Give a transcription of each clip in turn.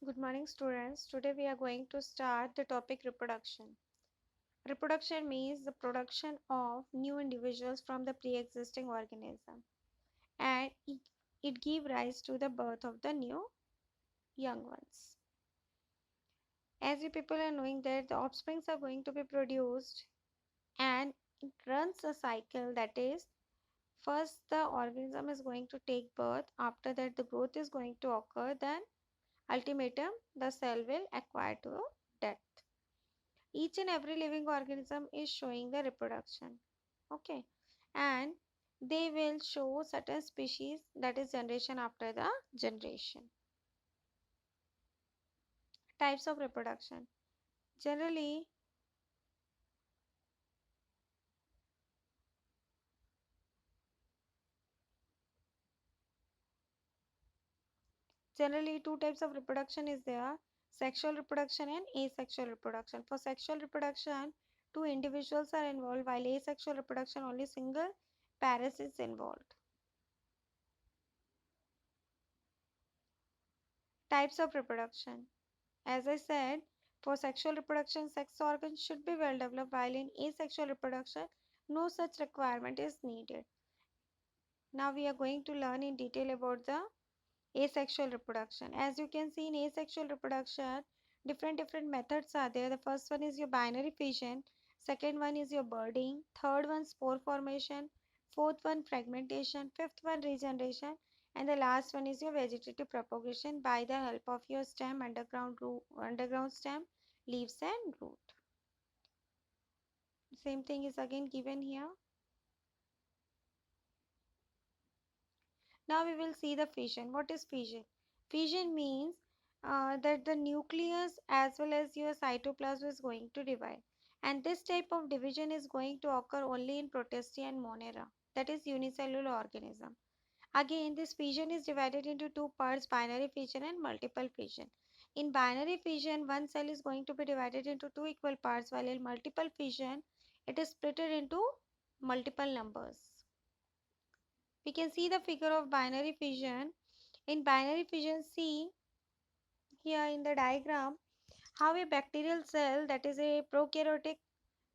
Good morning, students. Today we are going to start the topic reproduction. Reproduction means the production of new individuals from the pre-existing organism, and it gives rise to the birth of the new young ones. As you people are knowing that the offsprings are going to be produced, and it runs a cycle, that is, first the organism is going to take birth, after that the growth is going to occur, then ultimatum the cell will acquire to death. Each and every living organism is showing the reproduction. Okay, and they will show certain species, that is generation after the generation. Types of reproduction. Generally, generally two types of reproduction is there: sexual reproduction and asexual reproduction. For sexual reproduction, two individuals are involved, while asexual reproduction only single parent is involved. Types of reproduction. As I said, for sexual reproduction, sex organs should be well developed, while in asexual reproduction, no such requirement is needed. Now we are going to learn in detail about the asexual reproduction. As you can see in asexual reproduction, different methods are there. The first one is your binary fission, second one is your budding, third one spore formation, fourth one fragmentation, fifth one regeneration, and the last one is your vegetative propagation by the help of your stem, underground stem, leaves and root. Same thing is again given here. Now we will see the fission. What is fission? Fission means that the nucleus as well as your cytoplasm is going to divide. And this type of division is going to occur only in Protistia and Monera, that is unicellular organism. Again, this fission is divided into two parts, binary fission and multiple fission. In binary fission, one cell is going to be divided into two equal parts, while in multiple fission, it is split into multiple numbers. We can see the figure of binary fission. In binary fission, see here in the diagram how a bacterial cell, that is a prokaryotic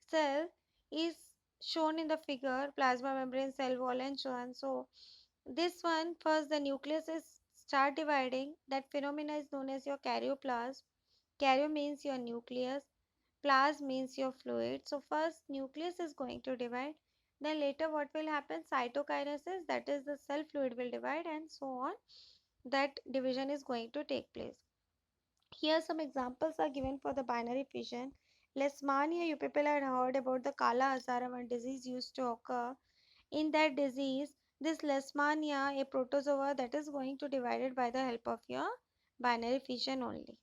cell, is shown in the figure, plasma membrane, cell wall and so on. So this one, first the nucleus is start dividing. That phenomena is known as your karyoplasm. Karyo means your nucleus, plasm means your fluid. So first nucleus is going to divide, then later what will happen, cytokinesis, that is the cell fluid will divide, and so on, that division is going to take place. Here some examples are given for the binary fission. Leishmania, you people had heard about the Kala Azara, one disease used to occur. In that disease, this Leishmania, a protozoa, that is going to divide it by the help of your binary fission only.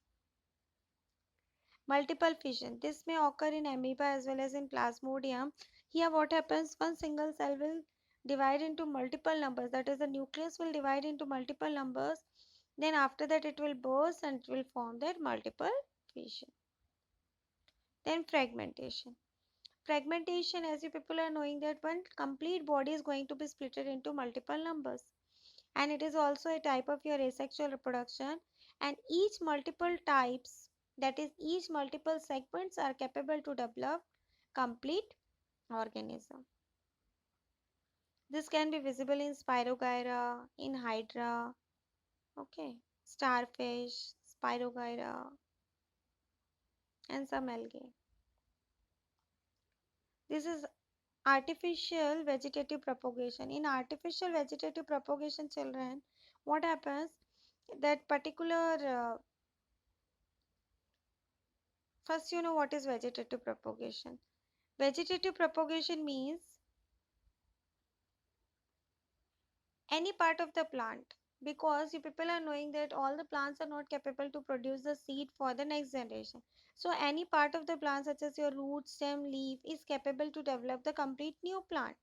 Multiple fission. This may occur in amoeba as well as in plasmodium. Here what happens, one single cell will divide into multiple numbers. That is, the nucleus will divide into multiple numbers. Then after that it will burst and it will form that multiple fission. Then fragmentation. Fragmentation, as you people are knowing, that one complete body is going to be split into multiple numbers. And it is also a type of your asexual reproduction. And each multiple types, that is each multiple segments, are capable to develop complete organism. This can be visible in Spirogyra, in Hydra, okay, starfish, Spirogyra, and some algae. This is artificial vegetative propagation. In artificial vegetative propagation, children, what happens, that particular first, you know what is vegetative propagation. Vegetative propagation means any part of the plant, because you people are knowing that all the plants are not capable to produce the seed for the next generation. So any part of the plant, such as your root, stem, leaf, is capable to develop the complete new plant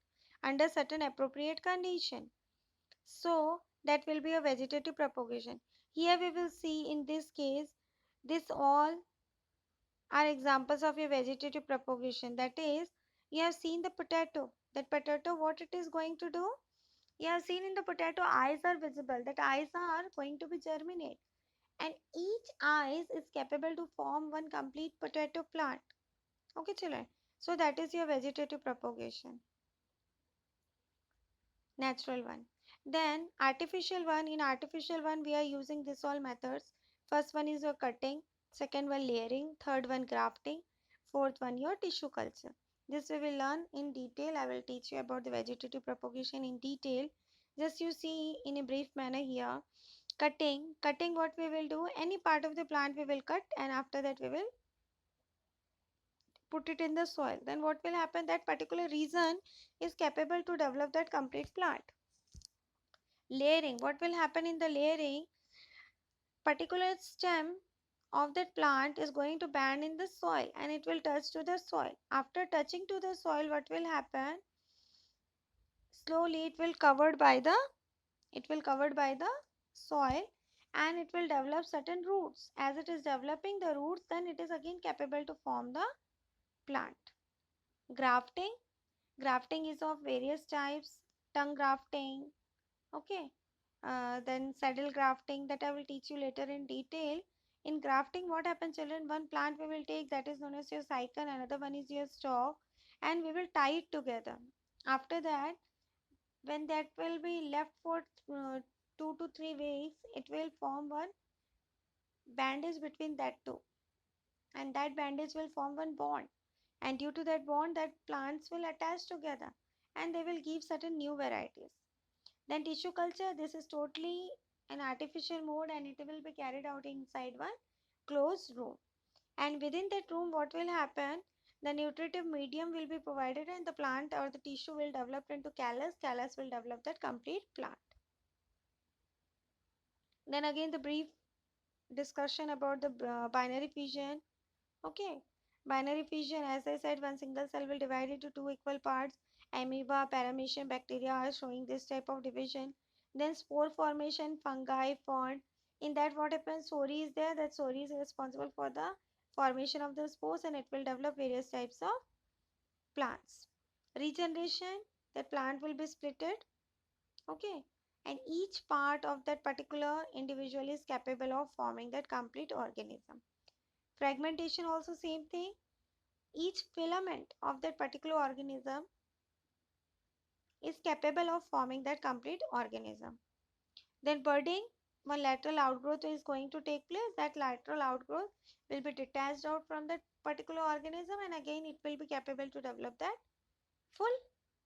under certain appropriate condition. So that will be a vegetative propagation. Here we will see in this case, this all are examples of a vegetative propagation. That is, you have seen the potato. That potato, what it is going to do? You have seen in the potato, eyes are visible. That eyes are going to be germinate. And each each eyes is capable to form one complete potato plant. Okay, children. So that is your vegetative propagation. Natural one. Then artificial one. In artificial one, we are using this all methods. First one is your cutting, second one layering, third one grafting, fourth one your tissue culture. This we will learn in detail. I will teach you about the vegetative propagation in detail. Just you see in a brief manner here. Cutting what we will do, any part of the plant we will cut, and after that we will put it in the soil. Then what will happen, that particular region is capable to develop that complete plant. Layering, what will happen in the layering, particular stem of that plant is going to bend in the soil and it will touch to the soil. After touching to the soil, what will happen, slowly it will covered by the soil and it will develop certain roots. As it is developing the roots, then it is again capable to form the plant. Grafting, grafting is of various types. Tongue grafting, okay, then saddle grafting, that I will teach you later in detail. In grafting, what happens, children, one plant we will take, that is known as your cycle, another one is your stalk, and we will tie it together. After that, when that will be left for 2 to 3 weeks, it will form one bandage between that two, and that bandage will form one bond, and due to that bond, that plants will attach together and they will give certain new varieties. Then tissue culture, this is totally an artificial mode and it will be carried out inside one closed room. And within that room, what will happen? The nutritive medium will be provided and the plant or the tissue will develop into callus. Callus will develop that complete plant. Then again the brief discussion about the binary fission. Okay. Binary fission, as I said, one single cell will divide into two equal parts. Amoeba, paramecium bacteria are showing this type of division. Then spore formation, fungi, fern. In that what happens, sori is there. That sori is responsible for the formation of the spores and it will develop various types of plants. Regeneration, that plant will be splitted. Okay. And each part of that particular individual is capable of forming that complete organism. Fragmentation also same thing. Each filament of that particular organism is capable of forming that complete organism. Then budding, one lateral outgrowth is going to take place. That lateral outgrowth will be detached out from that particular organism and again it will be capable to develop that full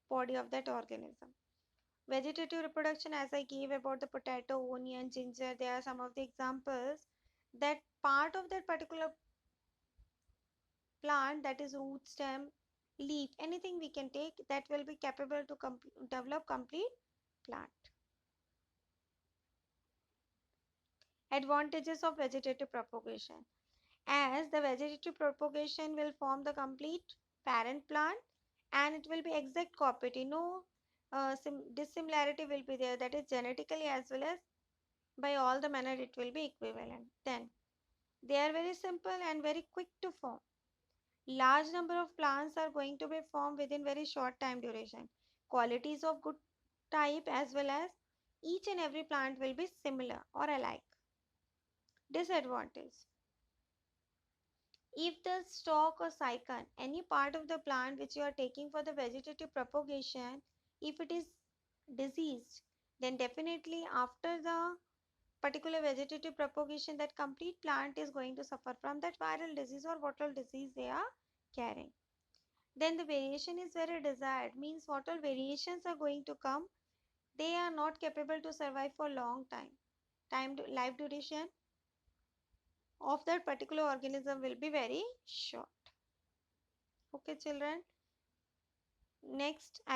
body of that organism. Vegetative reproduction, as I gave about the potato, onion, ginger, there are some of the examples. That part of that particular plant, that is root, stem, leaf, anything we can take, that will be capable to develop complete plant. Advantages of vegetative propagation. As the vegetative propagation will form the complete parent plant and it will be exact copy. No dissimilarity will be there, that is genetically as well as by all the manner it will be equivalent. Then they are very simple and very quick to form. Large number of plants are going to be formed within very short time duration. Qualities of good type as well as each and every plant will be similar or alike. Disadvantage. If the stalk or cycle, any part of the plant which you are taking for the vegetative propagation, if it is diseased, then definitely after the particular vegetative propagation, that complete plant is going to suffer from that viral disease or whatever disease they are carrying. Then the variation is very desired, means what all variations are going to come, they are not capable to survive for long time. Life duration of that particular organism will be very short. Okay, children. Next,